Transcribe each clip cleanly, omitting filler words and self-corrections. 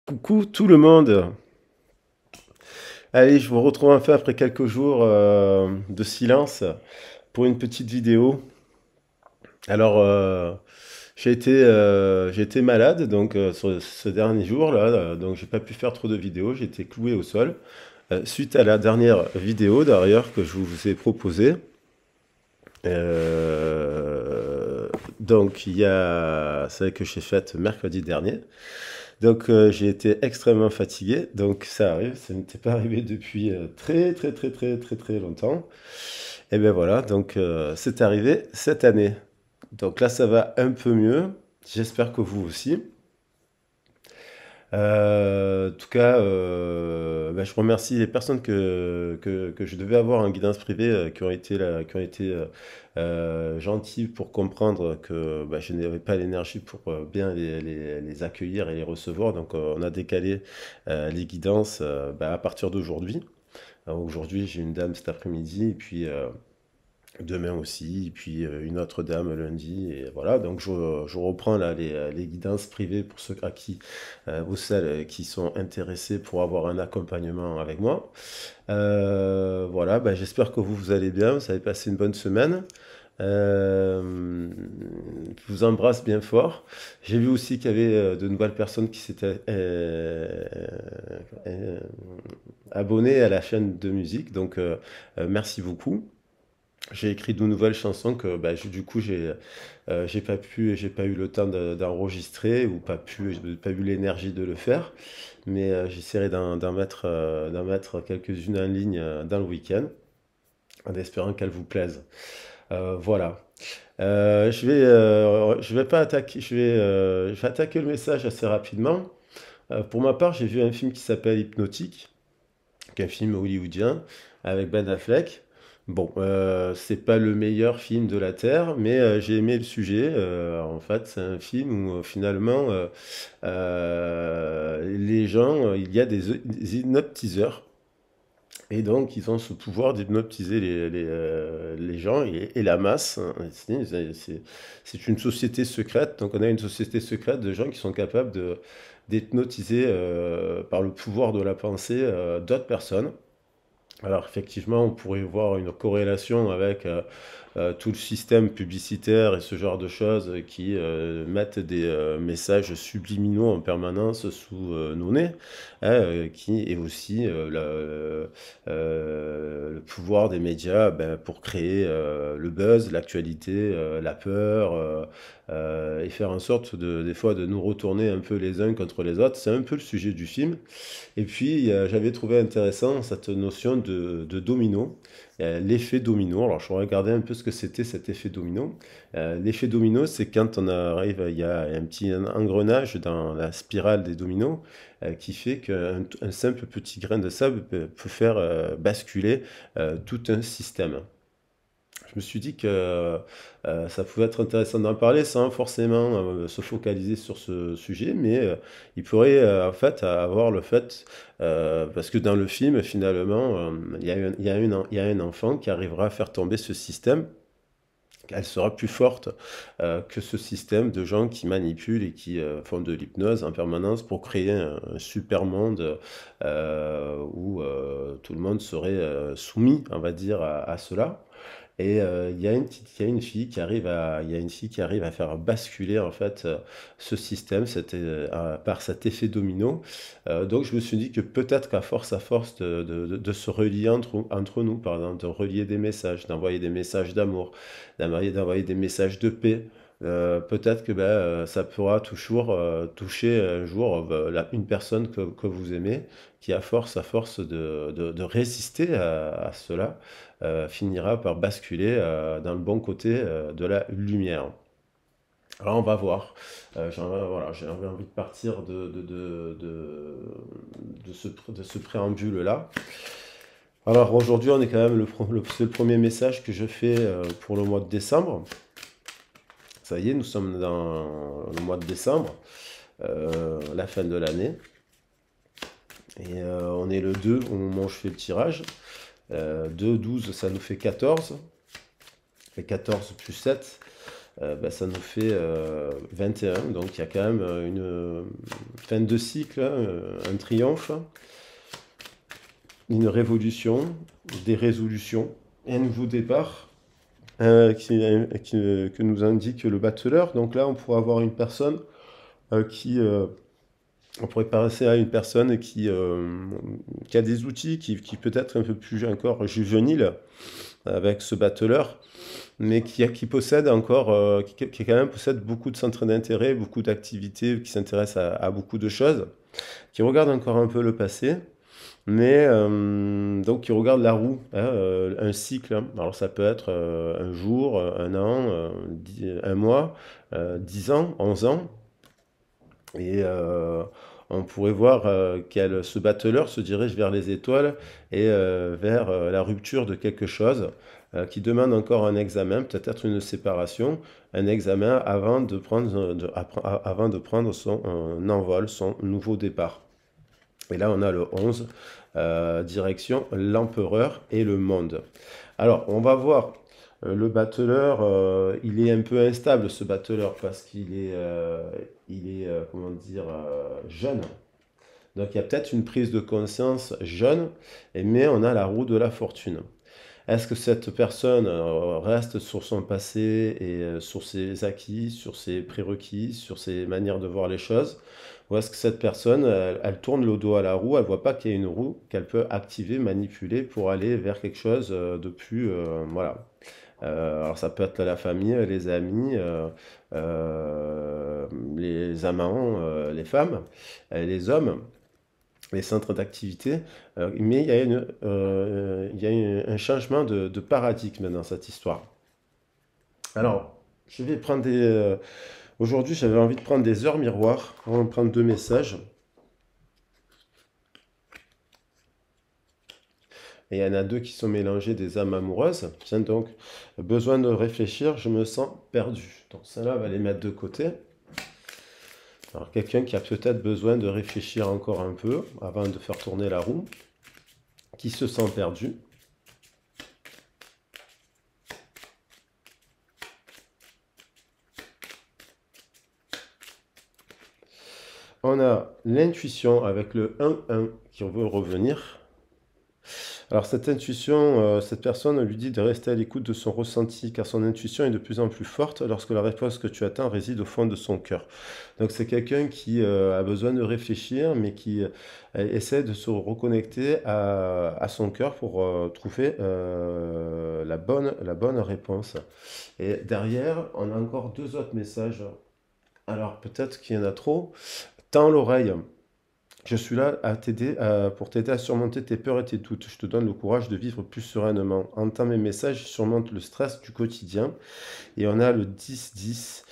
Coucou tout le monde. Allez, je vous retrouve enfin après quelques jours de silence pour une petite vidéo. Alors, j'ai été malade donc sur ce dernier jour là, donc j'ai pas pu faire trop de vidéos. J'ai été cloué au sol suite à la dernière vidéo d'ailleurs que je vous ai proposée. Euh, donc il y a celle que j'ai faite mercredi dernier. Donc j'ai été extrêmement fatigué, donc ça arrive, ça n'était pas arrivé depuis très longtemps. Et bien voilà, donc c'est arrivé cette année. Donc là ça va un peu mieux, j'espère que vous aussi. En tout cas, bah, je remercie les personnes que je devais avoir en guidance privée qui ont été là, qui ont été gentilles pour comprendre que bah, je n'avais pas l'énergie pour bien les accueillir et les recevoir. Donc, on a décalé les guidances bah, à partir d'aujourd'hui. Alors, aujourd'hui, j'ai une dame cet après-midi et puis demain aussi, et puis une autre dame lundi, et voilà, donc je reprends là les guidances privées pour ceux à qui, ou celles qui sont intéressés pour avoir un accompagnement avec moi. Voilà, bah, j'espère que vous allez bien, vous avez passé une bonne semaine. Je vous embrasse bien fort. J'ai vu aussi qu'il y avait de nouvelles personnes qui s'étaient euh, abonnées à la chaîne de musique, donc merci beaucoup. J'ai écrit de nouvelles chansons que bah, du coup j'ai pas eu le temps d'enregistrer ou pas eu l'énergie de le faire, mais j'essaierai d'en mettre quelques-unes en ligne dans le week-end en espérant qu'elles vous plaisent. Voilà. Je vais pas attaquer, je vais attaquer le message assez rapidement. Pour ma part, j'ai vu un film qui s'appelle Hypnotique, qui est un film hollywoodien avec Ben Affleck. Bon, c'est pas le meilleur film de la Terre, mais j'ai aimé le sujet. En fait, c'est un film où finalement les gens, il y a des hypnotiseurs. Et donc, ils ont ce pouvoir d'hypnotiser les gens et la masse, hein. C'est une société secrète. Donc, on a une société secrète de gens qui sont capables d'hypnotiser par le pouvoir de la pensée d'autres personnes. Alors effectivement, on pourrait voir une corrélation avec tout le système publicitaire et ce genre de choses qui mettent des messages subliminaux en permanence sous nos nez, hein, qui est aussi le pouvoir des médias ben, pour créer le buzz, l'actualité, la peur, et faire en sorte des fois de nous retourner un peu les uns contre les autres. C'est un peu le sujet du film. Et puis, j'avais trouvé intéressant cette notion de domino, l'effet domino. Alors, je regardais un peu ce que c'était cet effet domino. L'effet domino, c'est quand on arrive, il y a un petit engrenage dans la spirale des dominos qui fait qu'un simple petit grain de sable peut faire basculer tout un système. Je me suis dit que ça pouvait être intéressant d'en parler sans forcément se focaliser sur ce sujet, mais il pourrait en fait avoir le fait, parce que dans le film, finalement, il y a un enfant qui arrivera à faire tomber ce système. Elle sera plus forte que ce système de gens qui manipulent et qui font de l'hypnose en permanence pour créer un super monde où tout le monde serait soumis, on va dire, à cela. Et il y a une fille qui arrive il y a une fille qui arrive à faire basculer en fait ce système par cet effet domino. Donc je me suis dit que peut-être à force de se relier entre nous, par exemple, de relier des messages, d'envoyer des messages d'amour, d'envoyer des messages de paix. Peut-être que ben, ça pourra toujours toucher un jour une personne que vous aimez, qui à force de résister à cela, finira par basculer dans le bon côté de la lumière. Alors on va voir. Voilà, j'avais envie de partir de ce préambule-là. Alors aujourd'hui, on est quand même c'est le premier message que je fais pour le mois de décembre. Ça y est, nous sommes dans le mois de décembre, la fin de l'année. Et on est le 2 au moment où je fais le tirage. 2, 12, ça nous fait 14. Ça fait 14 plus 7. Ça nous fait 21. Donc il y a quand même une fin de cycle, hein, un triomphe, une révolution, des résolutions et un nouveau départ que nous indique le battleur. Donc là, on pourrait avoir une personne on pourrait penser à une personne qui a des outils, qui peut être un peu plus encore juvénile avec ce battleur, mais qui possède encore, qui quand même possède beaucoup de centres d'intérêt, beaucoup d'activités, qui s'intéresse à beaucoup de choses, qui regarde encore un peu le passé, mais donc qui regarde la roue, hein, un cycle, hein. Alors ça peut être un jour, un an, un mois, 10 ans, 11 ans, et on pourrait voir ce battleur se dirige vers les étoiles et vers la rupture de quelque chose qui demande encore un examen, peut-être une séparation, un examen avant de prendre son envol, son nouveau départ. Et là, on a le 11, direction l'empereur et le monde. Alors, on va voir le battleur, il est un peu instable ce battleur parce qu'il est, comment dire, jeune. Donc il y a peut-être une prise de conscience jeune, mais on a la roue de la fortune. Est-ce que cette personne reste sur son passé et sur ses acquis, sur ses prérequis, sur ses manières de voir les choses? Ou est-ce que cette personne, elle tourne le dos à la roue, elle voit pas qu'il y a une roue qu'elle peut activer, manipuler pour aller vers quelque chose de plus, voilà. Alors ça peut être la famille, les amis, les amants, les femmes, les hommes, les centres d'activité, mais il y a un changement de paradigme dans cette histoire. Alors, je vais prendre aujourd'hui, j'avais envie de prendre des heures miroirs. On va prendre deux messages. Et il y en a deux qui sont mélangés, des âmes amoureuses. Tiens donc, besoin de réfléchir, je me sens perdu. Donc celle-là, on va les mettre de côté. Alors quelqu'un qui a peut-être besoin de réfléchir encore un peu avant de faire tourner la roue, qui se sent perdu. On a l'intuition avec le 1-1 qui veut revenir. Alors cette intuition, cette personne lui dit de rester à l'écoute de son ressenti, car son intuition est de plus en plus forte lorsque la réponse que tu attends réside au fond de son cœur. Donc c'est quelqu'un qui a besoin de réfléchir, mais qui essaie de se reconnecter à son cœur pour trouver la bonne réponse. Et derrière, on a encore deux autres messages. Alors peut-être qu'il y en a trop. Tends l'oreille. Je suis là pour t'aider à surmonter tes peurs et tes doutes. Je te donne le courage de vivre plus sereinement. Entends mes messages, surmonte le stress du quotidien. Et on a le 10-10.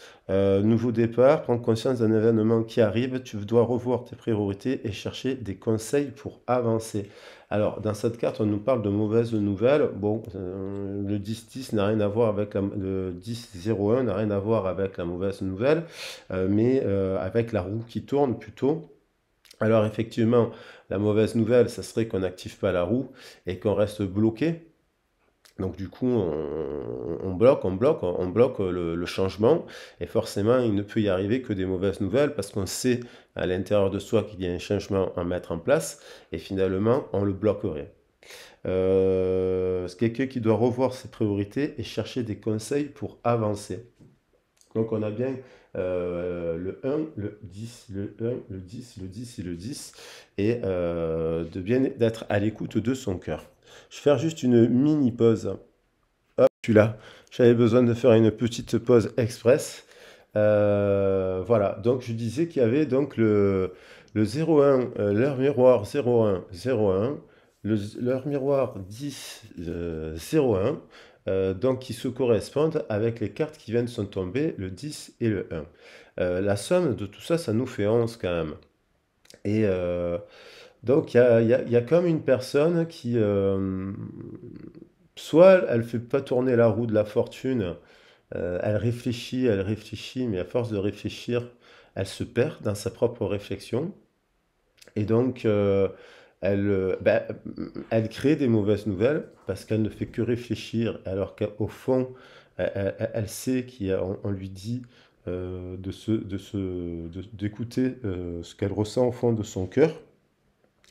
Nouveau départ, prendre conscience d'un événement qui arrive. Tu dois revoir tes priorités et chercher des conseils pour avancer. Alors, dans cette carte, on nous parle de mauvaises nouvelles. Bon, le 10-10 n'a rien à voir avec le 10-01 n'a rien à voir avec la mauvaise nouvelle, mais avec la roue qui tourne plutôt. Alors effectivement, la mauvaise nouvelle, ça serait qu'on n'active pas la roue et qu'on reste bloqué. Donc du coup, on bloque le changement. Et forcément, il ne peut y arriver que des mauvaises nouvelles parce qu'on sait à l'intérieur de soi qu'il y a un changement à mettre en place. Et finalement, on le bloquerait. C'est quelqu'un qui doit revoir ses priorités et chercher des conseils pour avancer. Donc on a bien le 1, le 10, le 1, le 10, le 10 et le 10, et d'être à l'écoute de son cœur. Je vais faire juste une mini pause. Hop, je suis là. J'avais besoin de faire une petite pause express. Voilà, donc je disais qu'il y avait donc le 01, l'heure miroir 01, 01, l'heure miroir 10, 01, donc qui se correspondent avec les cartes qui viennent de se tomber, le 10 et le 1. La somme de tout ça, ça nous fait 11 quand même. Et donc il y a comme une personne qui, soit elle fait pas tourner la roue de la fortune, elle réfléchit, mais à force de réfléchir, elle se perd dans sa propre réflexion. Et donc, elle crée des mauvaises nouvelles parce qu'elle ne fait que réfléchir, alors qu'au fond, Elle sait qu'on lui dit d'écouter ce qu'elle ressent au fond de son cœur,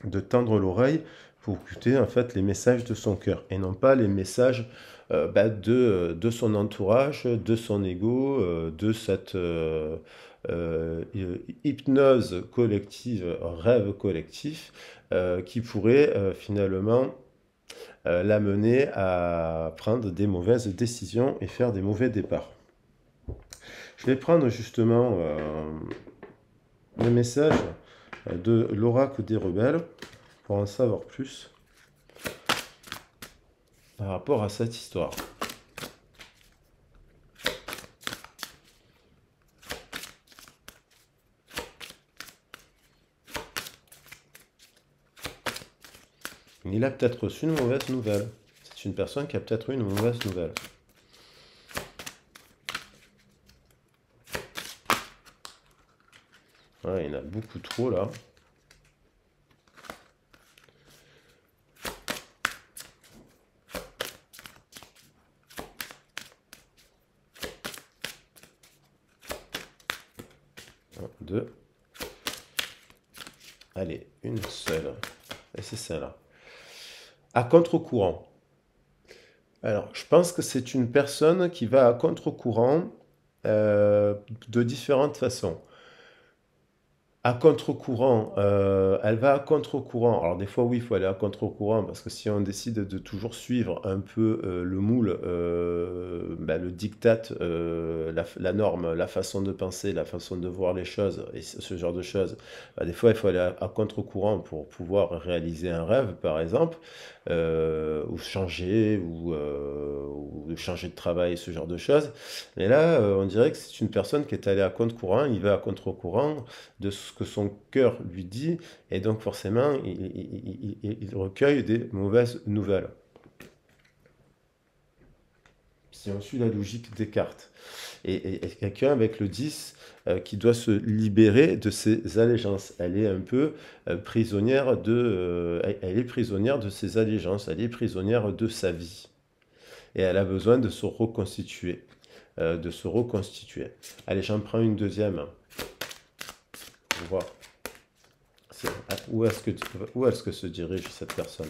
de tendre l'oreille pour écouter en fait les messages de son cœur et non pas les messages de son entourage, de son ego, de cette hypnose collective, rêve collectif qui pourrait finalement l'amener à prendre des mauvaises décisions et faire des mauvais départs. Je vais prendre justement le message de l'oracle des rebelles pour en savoir plus par rapport à cette histoire. Il a peut-être reçu une mauvaise nouvelle. C'est une personne qui a peut-être eu une mauvaise nouvelle. Ouais, il y en a beaucoup trop là. Un, deux. Allez, une seule. Et c'est celle-là. À contre-courant. Alors, je pense que c'est une personne qui va à contre-courant de différentes façons. À contre-courant, elle va à contre-courant. Alors des fois, oui, il faut aller à contre-courant parce que si on décide de toujours suivre un peu le moule, le diktat, la norme, la façon de penser, la façon de voir les choses et ce genre de choses, des fois, il faut aller à contre-courant pour pouvoir réaliser un rêve, par exemple, ou changer, ou changer de travail, ce genre de choses. Mais là, on dirait que c'est une personne qui est allée à contre-courant, il va à contre-courant de ce que son cœur lui dit, et donc forcément, il recueille des mauvaises nouvelles. Si on suit la logique des cartes. Et quelqu'un avec le 10 qui doit se libérer de ses allégeances. Elle est un peu prisonnière elle est prisonnière de ses allégeances, elle est prisonnière de sa vie. Et elle a besoin de se reconstituer. Allez, j'en prends une deuxième. On voit. Où est-ce que se dirige cette personne?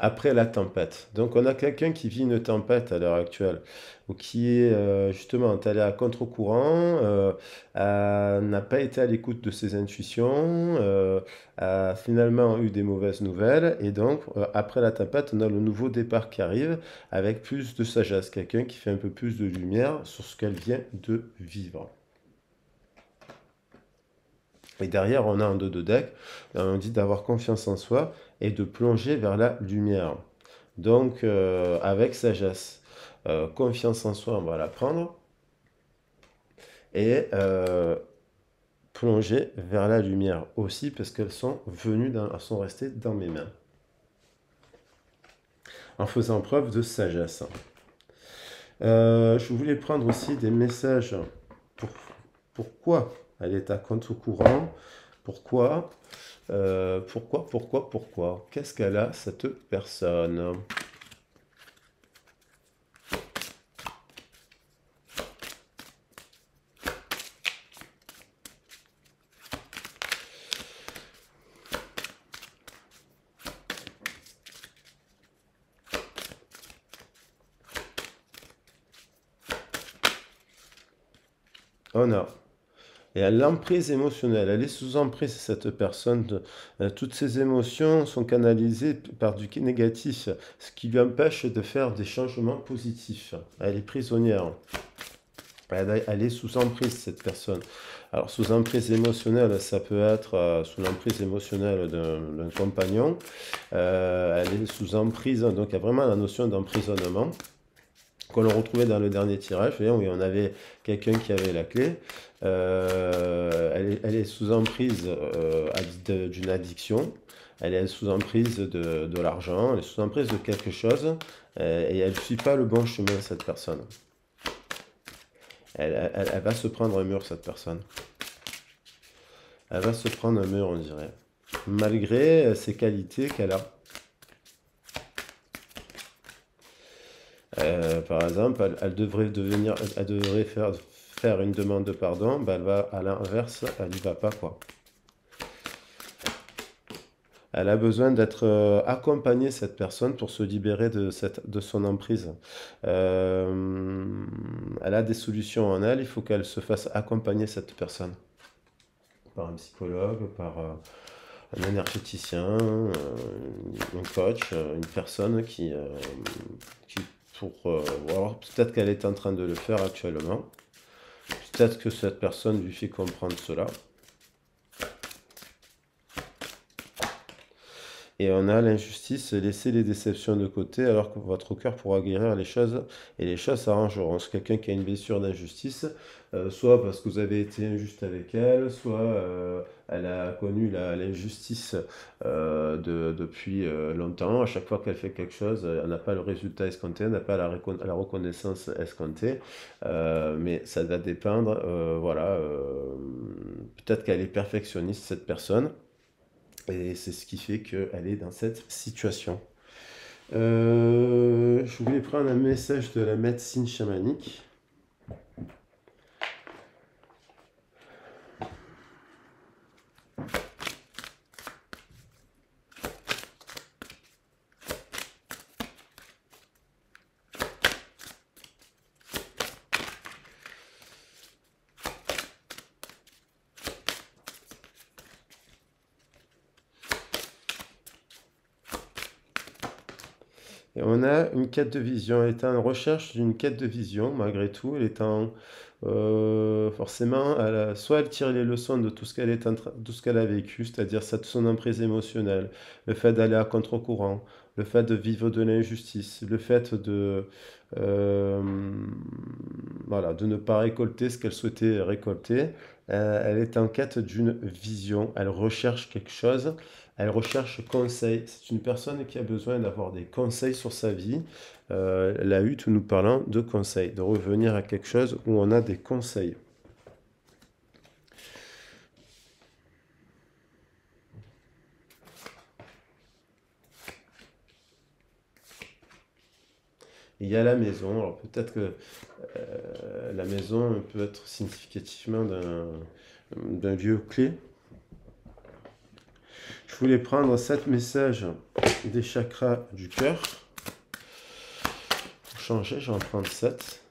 Après la tempête. Donc on a quelqu'un qui vit une tempête à l'heure actuelle, ou qui est justement allé à contre-courant, n'a pas été à l'écoute de ses intuitions, a finalement eu des mauvaises nouvelles, et donc après la tempête, on a le nouveau départ qui arrive avec plus de sagesse, quelqu'un qui fait un peu plus de lumière sur ce qu'elle vient de vivre. Et derrière, on a un 2 de deck, on dit d'avoir confiance en soi et de plonger vers la lumière. Donc, avec sagesse, confiance en soi, on va la prendre. Et plonger vers la lumière aussi, parce qu'elles sont elles sont restées dans mes mains. En faisant preuve de sagesse. Je voulais prendre aussi des messages pourquoi elle est à contre-courant. Pourquoi Qu'est-ce qu'elle a, cette personne? On a. Et à l'emprise émotionnelle, elle est sous emprise, cette personne. Toutes ses émotions sont canalisées par du négatif, ce qui lui empêche de faire des changements positifs. Elle est prisonnière. Elle est sous emprise, cette personne. Alors, sous emprise émotionnelle, ça peut être sous l'emprise émotionnelle d'un compagnon. Elle est sous emprise, donc il y a vraiment la notion d'emprisonnement. qu'on le retrouvait dans le dernier tirage, vous voyez, où on avait quelqu'un qui avait la clé. Elle est sous emprise d'une addiction, elle est sous emprise de l'argent, elle est sous emprise de quelque chose, et elle ne suit pas le bon chemin, cette personne. Elle va se prendre un mur, cette personne. Elle va se prendre un mur, on dirait. Malgré ses qualités qu'elle a. Par exemple, elle devrait faire une demande de pardon, ben elle va à l'inverse, elle n'y va pas, quoi. Elle a besoin d'être accompagnée, cette personne, pour se libérer de son emprise. Elle a des solutions en elle, il faut qu'elle se fasse accompagner, cette personne. Par un psychologue, par un énergéticien, un coach, une personne qui voir, peut-être qu'elle est en train de le faire actuellement. Peut-être que cette personne lui fait comprendre cela. Et on a l'injustice, laisser les déceptions de côté alors que votre cœur pourra guérir les choses et les choses s'arrangeront. C'est quelqu'un qui a une blessure d'injustice, soit parce que vous avez été injuste avec elle, soit elle a connu l'injustice depuis longtemps. À chaque fois qu'elle fait quelque chose, elle n'a pas le résultat escompté, elle n'a pas la reconnaissance escomptée. Mais ça va dépendre, voilà. Peut-être qu'elle est perfectionniste, cette personne. Et c'est ce qui fait qu'elle est dans cette situation. Je voulais prendre un message de la médecine chamanique. Et on a une quête de vision. Elle est en recherche d'une quête de vision, malgré tout. Elle est en. Forcément, soit elle tire les leçons de tout ce qu'elle tout ce qu'elle a vécu, c'est-à-dire son emprise émotionnelle, le fait d'aller à contre-courant, le fait de vivre de l'injustice, le fait euh, voilà, de ne pas récolter ce qu'elle souhaitait récolter. Elle est en quête d'une vision, elle recherche quelque chose, elle recherche conseil. C'est une personne qui a besoin d'avoir des conseils sur sa vie. La hutte, nous parlons de conseils, de revenir à quelque chose où on a des conseils. Il y a la maison. Alors peut-être que la maison peut être significativement d'un lieu clé. Je voulais prendre 7 messages des chakras du cœur. Pour changer, je vais en prendre 7.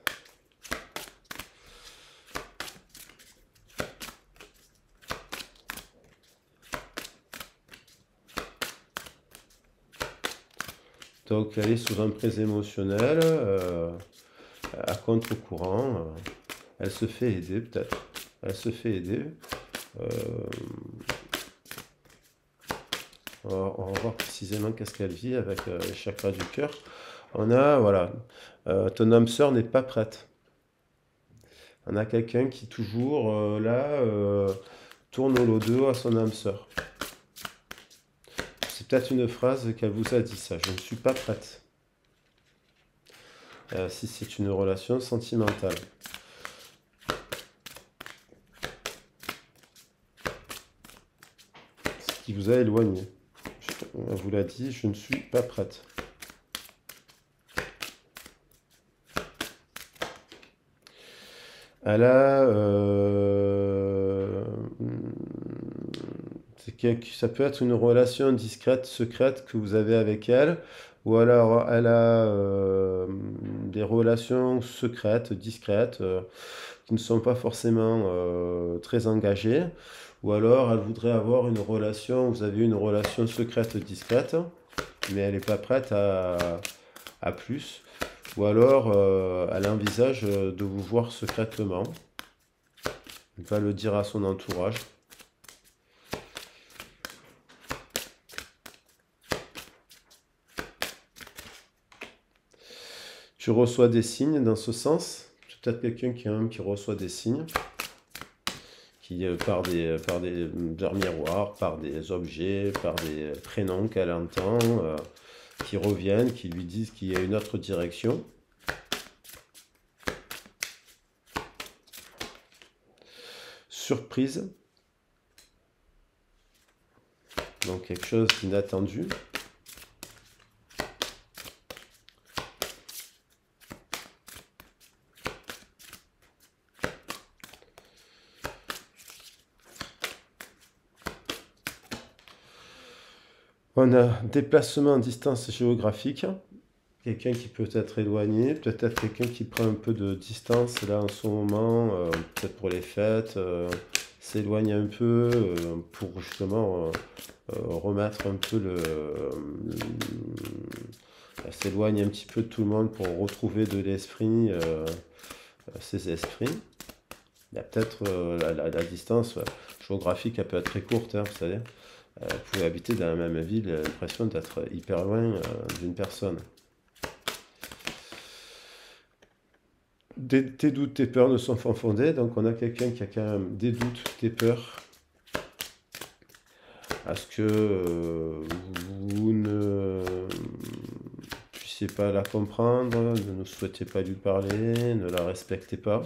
Donc elle est sous emprise émotionnelle, à contre-courant. Elle se fait aider peut-être. Elle se fait aider. On va voir précisément qu'est-ce qu'elle vit avec les chakras du cœur. On a, voilà, ton âme sœur n'est pas prête. On a quelqu'un qui toujours, tourne le dos à son âme sœur. C'est peut-être une phrase qu'elle vous a dit ça. Je ne suis pas prête. Si c'est une relation sentimentale. Ce qui vous a éloigné. Elle vous l'a dit, je ne suis pas prête. Elle a... ça peut être une relation discrète, secrète que vous avez avec elle, ou alors elle a des relations secrètes, discrètes, qui ne sont pas forcément très engagées, ou alors elle voudrait avoir une relation, vous avez une relation secrète, discrète, mais elle n'est pas prête à plus, ou alors elle envisage de vous voir secrètement, elle va le dire à son entourage. tu reçois des signes dans ce sens. Peut-être quelqu'un qui reçoit des signes, qui par miroirs, par des objets, par des prénoms qu'elle entend, qui reviennent, qui lui disent qu'il y a une autre direction. Surprise. Donc quelque chose d'inattendu. On a déplacement en distance géographique. Quelqu'un qui peut être éloigné, peut-être quelqu'un qui prend un peu de distance là en ce moment, peut-être pour les fêtes, s'éloigne un peu pour justement remettre un peu s'éloigne un petit peu de tout le monde pour retrouver de l'esprit, ses esprits. Il y a peut-être la distance géographique, elle peut être très courte, hein, vous savez. Vous pouvez habiter dans la même ville, l'impression d'être hyper loin d'une personne. Tes doutes, tes peurs ne sont pas fondés, donc on a quelqu'un qui a quand même des doutes, des peurs. Est-ce que vous ne puissiez pas la comprendre, ne souhaitez pas lui parler, ne la respectez pas?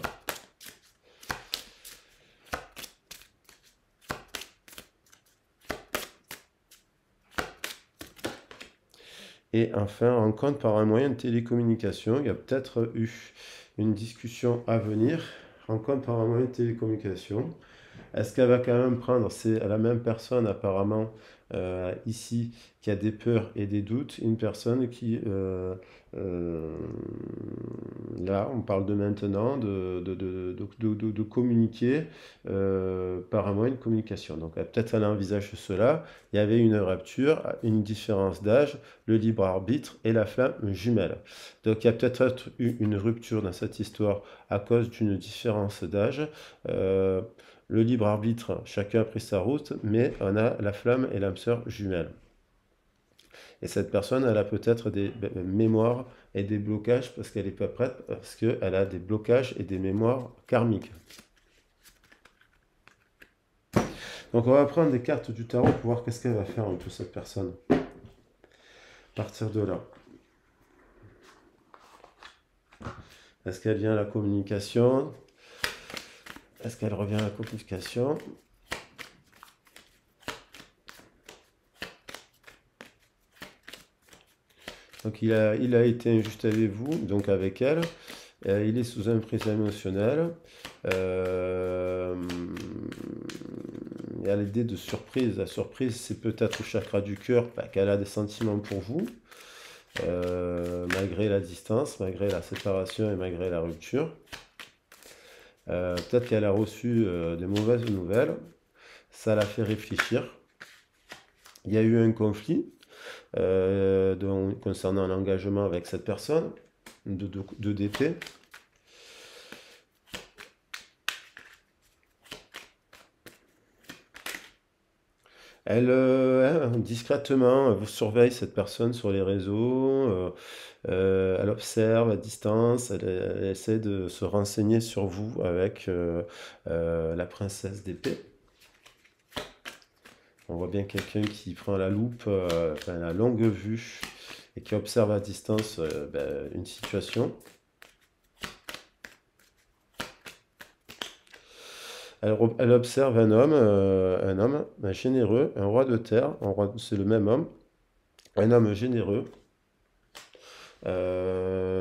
Et enfin, rencontre par un moyen de télécommunication. Il y a peut-être eu une discussion à venir. Rencontre par un moyen de télécommunication. Est-ce qu'elle va quand même prendre, c'est la même personne apparemment ici qui a des peurs et des doutes, une personne qui, là on parle de maintenant, de communiquer par un moyen de communication. Donc peut-être elle envisage cela, il y avait une rupture, une différence d'âge, le libre arbitre et la flamme jumelle. Donc il y a peut-être eu une rupture dans cette histoire à cause d'une différence d'âge. Le libre arbitre, chacun a pris sa route, mais on a la flamme et l'âme sœur jumelles. Et cette personne, elle a peut-être des mémoires et des blocages parce qu'elle n'est pas prête, parce qu'elle a des blocages et des mémoires karmiques. Donc on va prendre des cartes du tarot pour voir qu'est-ce qu'elle va faire en tout cette personne. À partir de là. Est-ce qu'elle vient à la communication? Est-ce qu'elle revient à la communication? Donc il a été injuste avec vous, donc avec elle. Il est sous un prisme émotionnel. Il y a l'idée de surprise. La surprise, c'est peut-être au chakra du cœur qu'elle a des sentiments pour vous, malgré la distance, malgré la séparation et malgré la rupture. Peut-être qu'elle a reçu des mauvaises nouvelles. Ça l'a fait réfléchir. Il y a eu un conflit concernant l'engagement avec cette personne de DT. Elle, discrètement, vous surveille cette personne sur les réseaux, elle observe à distance, elle essaie de se renseigner sur vous avec la princesse d'épée. On voit bien quelqu'un qui prend la loupe, la longue vue, et qui observe à distance une situation. Elle observe un homme généreux, un roi de terre, c'est le même homme, un homme généreux,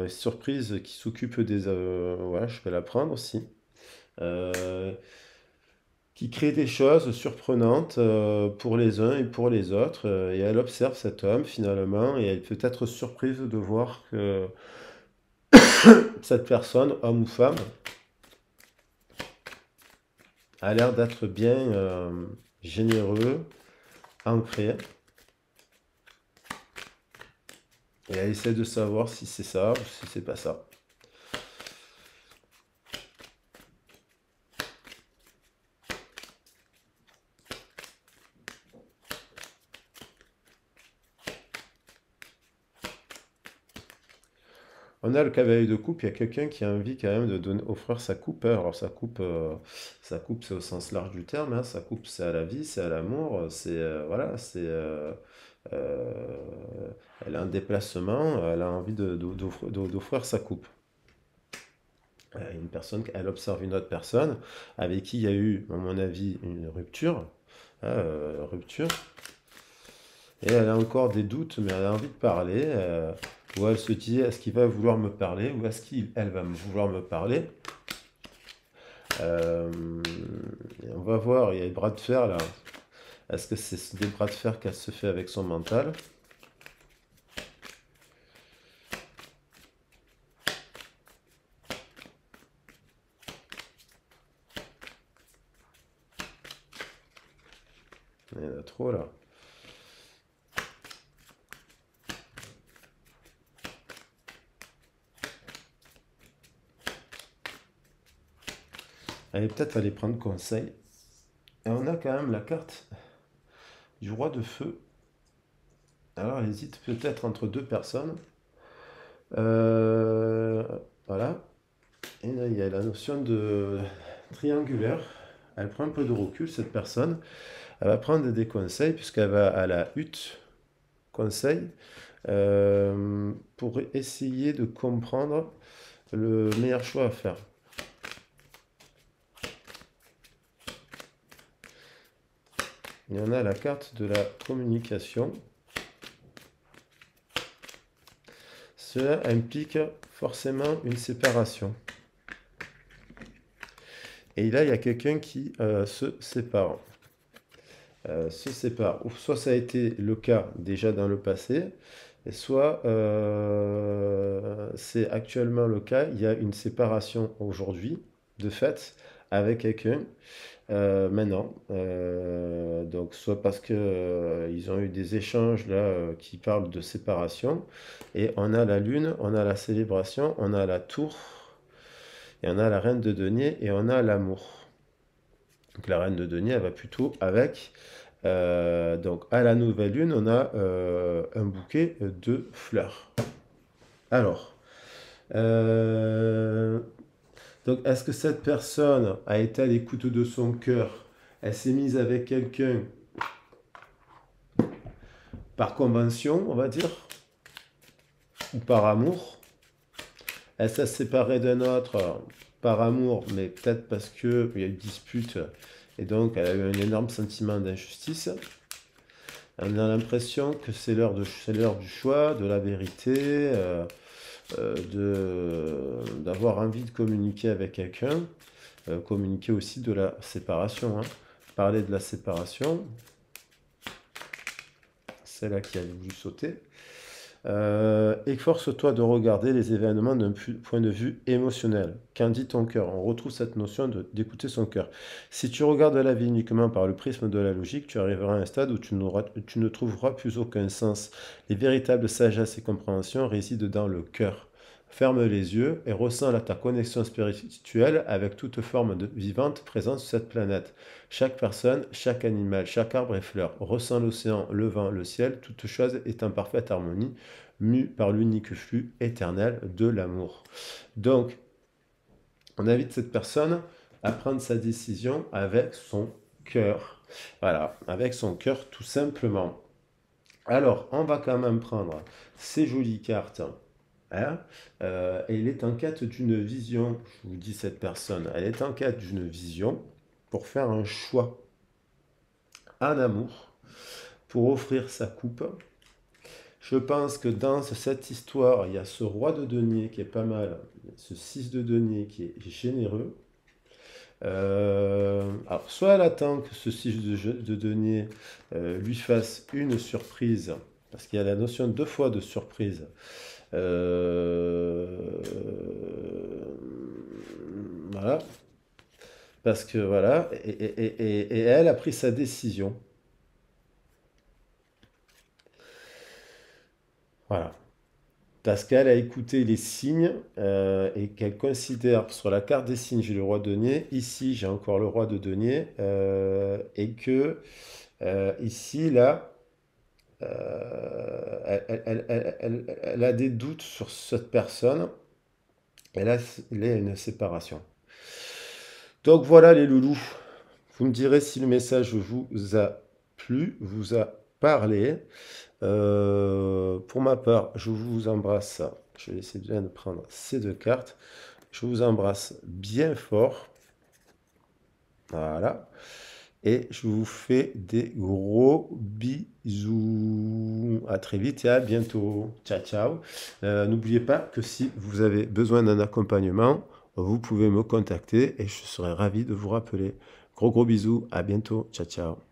surprise qui s'occupe des... ouais, je vais la prendre aussi. Qui crée des choses surprenantes pour les uns et pour les autres. Et elle observe cet homme finalement, et elle peut être surprise de voir que cette personne, homme ou femme, a l'air d'être bien généreux, ancré. Et elle essaie de savoir si c'est ça ou si c'est pas ça. On a le cavalier de coupe, il y a quelqu'un qui a envie quand même de offrir sa coupe, hein. Alors sa coupe c'est au sens large du terme, hein. Sa coupe c'est à la vie, c'est à l'amour, voilà, euh, elle a un déplacement, elle a envie d'offrir sa coupe. Une personne, elle observe une autre personne avec qui il y a eu, à mon avis, une rupture, hein, rupture, et elle a encore des doutes, mais elle a envie de parler. Ou elle se dit, est-ce qu'il va vouloir me parler ou est-ce qu'elle va vouloir me parler? Euh, on va voir, il y a des bras de fer là. Est-ce que c'est des bras de fer qu'elle se fait avec son mental? Il y en a trop là. Elle est peut-être allée prendre conseil. Et on a quand même la carte du roi de feu. Alors elle hésite peut-être entre deux personnes. Euh, voilà. Et là, il y a la notion de triangulaire. Elle prend un peu de recul, cette personne. Elle va prendre des conseils, puisqu'elle va à la hutte conseil, pour essayer de comprendre le meilleur choix à faire. Il y en a la carte de la communication. Cela implique forcément une séparation. Et là, il y a quelqu'un qui se sépare. Ou soit ça a été le cas déjà dans le passé, et soit c'est actuellement le cas. Il y a une séparation aujourd'hui, de fait, avec quelqu'un maintenant. Donc, soit parce que ils ont eu des échanges là qui parlent de séparation, et on a la lune, on a la célébration, on a la tour, et on a la reine de denier, et on a l'amour. Donc la reine de denier, elle va plutôt avec. Donc à la nouvelle lune, on a un bouquet de fleurs. Alors, euh, donc est-ce que cette personne a été à l'écoute de son cœur? Elle s'est mise avec quelqu'un par convention, on va dire, ou par amour? Elle s'est séparée d'un autre par amour, mais peut-être parce qu'il y a eu dispute, et donc elle a eu un énorme sentiment d'injustice. On a l'impression que c'est l'heure du choix, de la vérité, d'avoir envie de communiquer avec quelqu'un, communiquer aussi de la séparation, hein. Parler de la séparation, celle-là qui avait voulu sauter. Efforce-toi de regarder les événements d'un point de vue émotionnel. Qu'en dit ton cœur? On retrouve cette notion d'écouter son cœur. Si tu regardes la vie uniquement par le prisme de la logique, tu arriveras à un stade où tu ne trouveras plus aucun sens. Les véritables sagesse et compréhension résident dans le cœur. Ferme les yeux et ressens ta connexion spirituelle avec toute forme vivante présente sur cette planète. Chaque personne, chaque animal, chaque arbre et fleur ressent l'océan, le vent, le ciel, toute chose est en parfaite harmonie, mue par l'unique flux éternel de l'amour. Donc, on invite cette personne à prendre sa décision avec son cœur. Voilà, avec son cœur tout simplement. Alors, on va quand même prendre ces jolies cartes. Hein, elle est en quête d'une vision, je vous dis cette personne, elle est en quête d'une vision pour faire un choix en amour, pour offrir sa coupe. Je pense que dans cette histoire, il y a ce roi de denier qui est pas mal, ce 6 de denier qui est généreux. Alors, soit elle attend que ce 6 de denier lui fasse une surprise, parce qu'il y a la notion deux fois de surprise. Voilà. Parce que voilà, et elle a pris sa décision. Voilà. Parce qu'elle a écouté les signes et qu'elle considère, sur la carte des signes, j'ai le roi de denier, ici j'ai encore le roi de denier, et que ici, là, elle a des doutes sur cette personne. Et là, il y a une séparation. Donc voilà les loulous. Vous me direz si le message vous a plu, vous a parlé. Pour ma part, je vous embrasse. Je vais essayer bien de prendre ces deux cartes. Je vous embrasse bien fort. Voilà. Et je vous fais des gros bisous. À très vite et à bientôt. Ciao, ciao. N'oubliez pas que si vous avez besoin d'un accompagnement, vous pouvez me contacter et je serai ravi de vous rappeler. Gros bisous. À bientôt. Ciao, ciao.